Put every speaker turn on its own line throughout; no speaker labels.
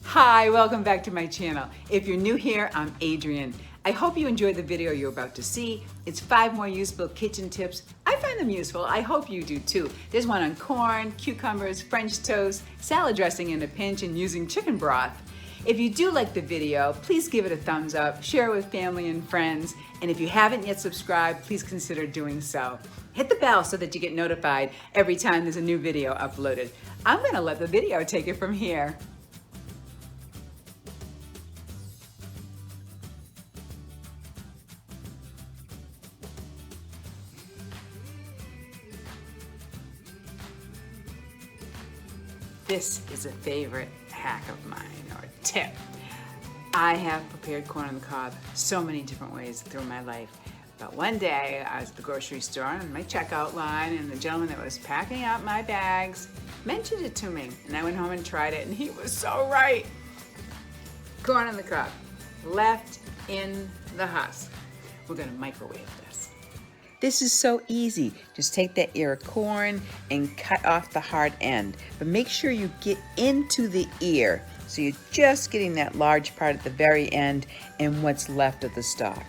Hi, welcome back to my channel. If you're new here, I'm Adrienne. I hope you enjoyed the video you're about to see. It's 5 more useful kitchen tips. I find them useful. I hope you do too. There's one on corn, cucumbers, French toast, salad dressing in a pinch, and using chicken broth. If you do like the video, please give it a thumbs up, share it with family and friends, and if you haven't yet subscribed, please consider doing so. Hit the bell so that you get notified every time there's a new video uploaded. I'm gonna let the video take it from here. This is a favorite hack of mine, or tip. I have prepared corn on the cob so many different ways through my life. But one day I was at the grocery store on my checkout line, and the gentleman that was packing out my bags mentioned it to me. And I went home and tried it, and he was so right. Corn on the cob, left in the husk. We're gonna microwave this. This is so easy. Just take that ear of corn and cut off the hard end. But make sure you get into the ear, so you're just getting that large part at the very end and what's left of the stalk.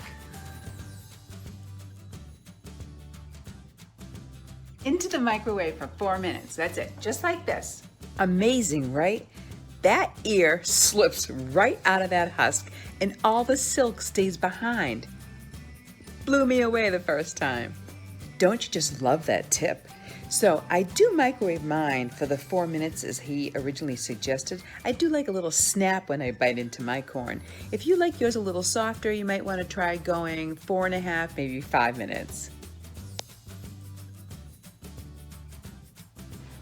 Into the microwave for 4 minutes. That's it, just like this. Amazing, right? That ear slips right out of that husk and all the silk stays behind. Blew me away the first time. Don't you just love that tip? So I do microwave mine for the 4 minutes as he originally suggested. I do like a little snap when I bite into my corn. If you like yours a little softer, you might want to try going 4.5, maybe 5 minutes.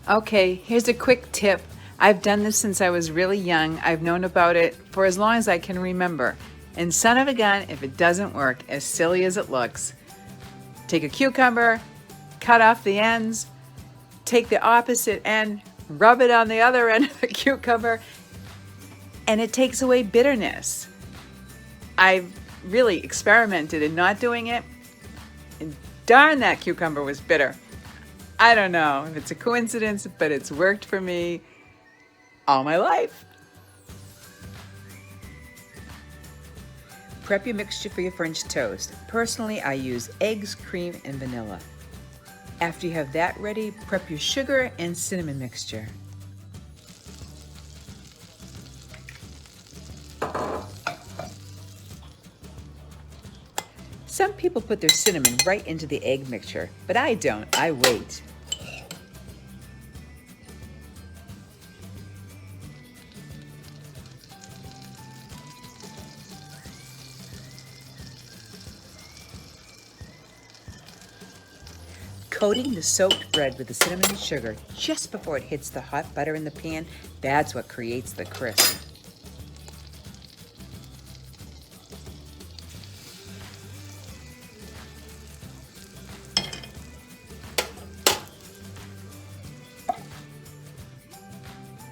Okay, here's a quick tip. I've done this since I was really young. I've known about it for as long as I can remember. And son of a gun, if it doesn't work, as silly as it looks, take a cucumber, cut off the ends, take the opposite end, rub it on the other end of the cucumber, and it takes away bitterness. I've really experimented in not doing it, and darn, that cucumber was bitter. I don't know if it's a coincidence, but it's worked for me all my life. Prep your mixture for your French toast. Personally, I use eggs, cream, and vanilla. After you have that ready, prep your sugar and cinnamon mixture. Some people put their cinnamon right into the egg mixture, but I don't. I wait. Coating the soaked bread with the cinnamon and sugar just before it hits the hot butter in the pan, that's what creates the crisp.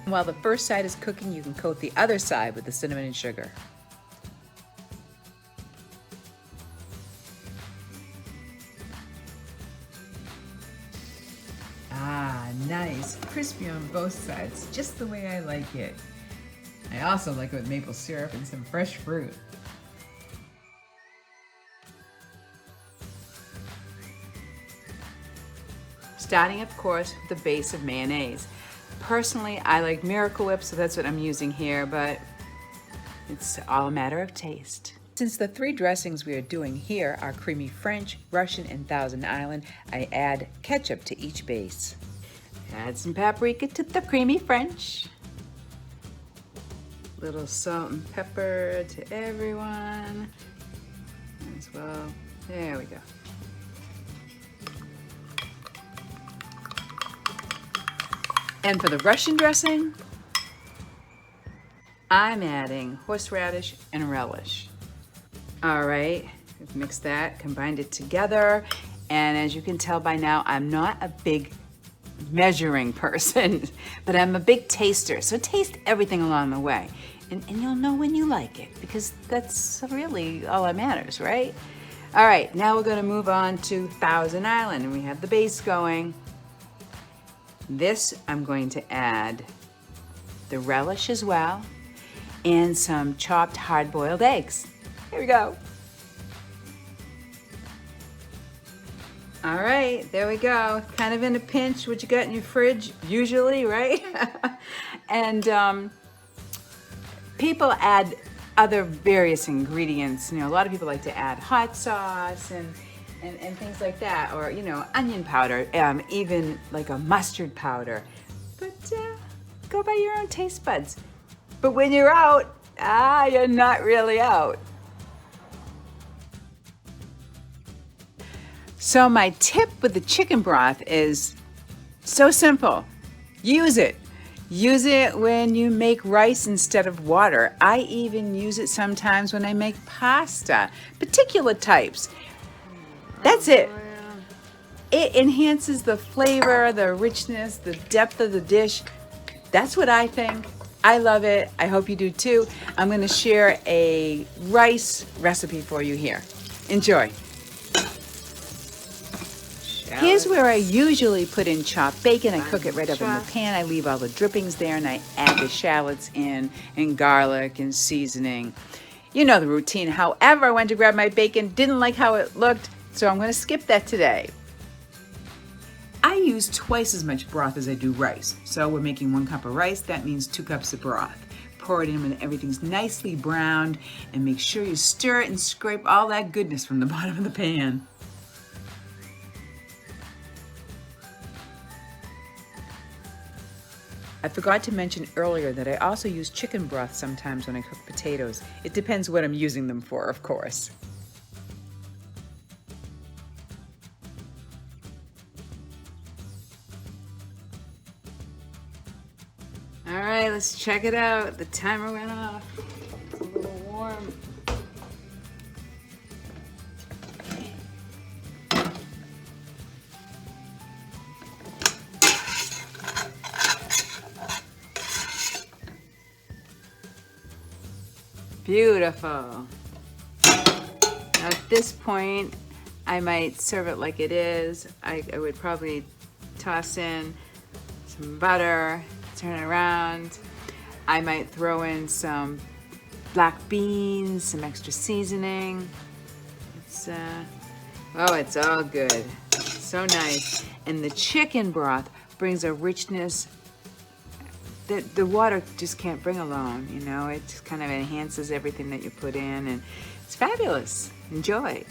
While the first side is cooking, you can coat the other side with the cinnamon and sugar. Nice, crispy on both sides, just the way I like it. I also like it with maple syrup and some fresh fruit. Starting, of course, with the base of mayonnaise. Personally, I like Miracle Whip, so that's what I'm using here, but it's all a matter of taste. Since the 3 dressings we are doing here are creamy French, Russian, and Thousand Island, I add ketchup to each base. Add some paprika to the creamy French. Little salt and pepper to everyone as well. There we go. And for the Russian dressing, I'm adding horseradish and relish. All right, we've mixed that, combined it together, and as you can tell by now, I'm not a big measuring person, but I'm a big taster, so taste everything along the way, and you'll know when you like it, because that's really all that matters, right? All right, now we're gonna move on to Thousand Island, and we have the base going. This, I'm going to add the relish as well, and some chopped hard-boiled eggs. Here we go. All right, there we go. Kind of in a pinch, what you got in your fridge, usually, right? And people add other various ingredients. You know, a lot of people like to add hot sauce and things like that, or, you know, onion powder, even like a mustard powder. But go by your own taste buds. But when you're out, you're not really out. So my tip with the chicken broth is so simple. Use it. Use it when you make rice instead of water. I even use it sometimes when I make pasta, particular types. That's it. It enhances the flavor, the richness, the depth of the dish. That's what I think. I love it. I hope you do too. I'm going to share a rice recipe for you here. Enjoy. Here's where I usually put in chopped bacon. I cook it right up in the pan. I leave all the drippings there and I add the shallots in and garlic and seasoning. You know the routine. However, I went to grab my bacon, didn't like how it looked, so I'm going to skip that today. I use twice as much broth as I do rice. So we're making 1 cup of rice. That means 2 cups of broth. Pour it in when everything's nicely browned and make sure you stir it and scrape all that goodness from the bottom of the pan. I forgot to mention earlier that I also use chicken broth sometimes when I cook potatoes. It depends what I'm using them for, of course. All right, let's check it out. The timer went off. It's a little warm. Beautiful. Now at this point, I might serve it like it is. I would probably toss in some butter, turn it around. I might throw in some black beans, some extra seasoning. It's all good. So nice. And the chicken broth brings a richness that the water just can't bring alone, you know. It just kind of enhances everything that you put in, and it's fabulous. Enjoy.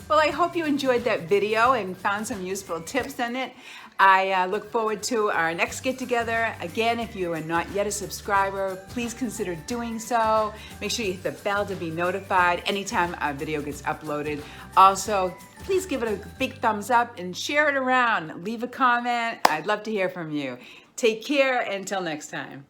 Well, I hope you enjoyed that video and found some useful tips in it. I look forward to our next get-together. Again, if you are not yet a subscriber, please consider doing so. Make sure you hit the bell to be notified anytime a video gets uploaded. Also, please give it a big thumbs up and share it around. Leave a comment. I'd love to hear from you. Take care until next time.